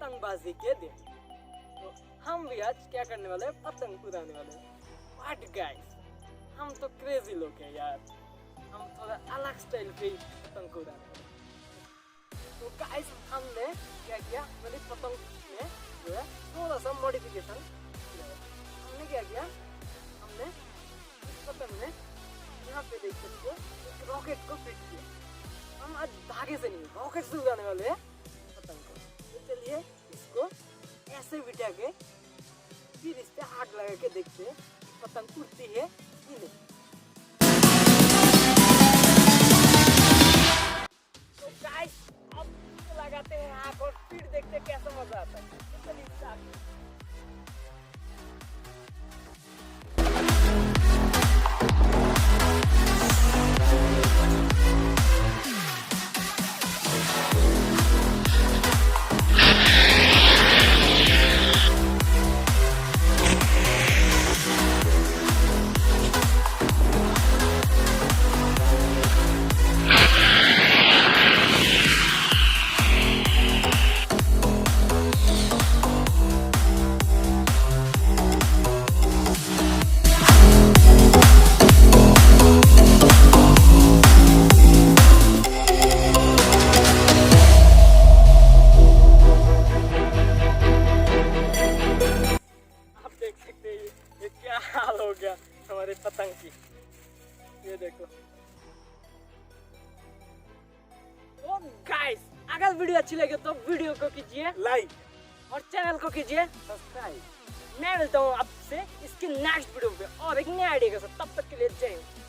पतंगबाजी के दिन। तो हम भी आज क्या करने वाले हैं, पतंग उड़ाने वाले हैं। What guys, हम तो क्रेजी लोग हैं यार, हम थोड़ा अलग स्टाइल पे पतंग उड़ाने वाले। तो गाइस हमने क्या किया, मैंने पतंग में जो है थोड़ा सा मॉडिफिकेशन किया। हमने क्या किया, हमने इस पतंग में यहाँ पे देख सकते हो एक रॉकेट को फिट किया। हम आज धागे से नहीं, रॉकेट से उड़ाने वाले हैं पतंग को। तो चलिए इसको ऐसे बिठा के फिर इस पे आग लगा के देखते हैं पतंग उड़ती है कि नहीं। तो गाइस अब लगाते हैं आग और फिर देखते हैं कैसा मजा आता है। तो चलिए स्टार्ट। हाल हो गया हमारे पतंग की, ये देखो। तो गाइस अगर वीडियो अच्छी लगे तो वीडियो को कीजिए लाइक और चैनल को कीजिए सब्सक्राइब। मैं मिलता हूँ आपसे इसके नेक्स्ट वीडियो पे और एक नया आइडिया के साथ। तब तक के लिए जय हिंद।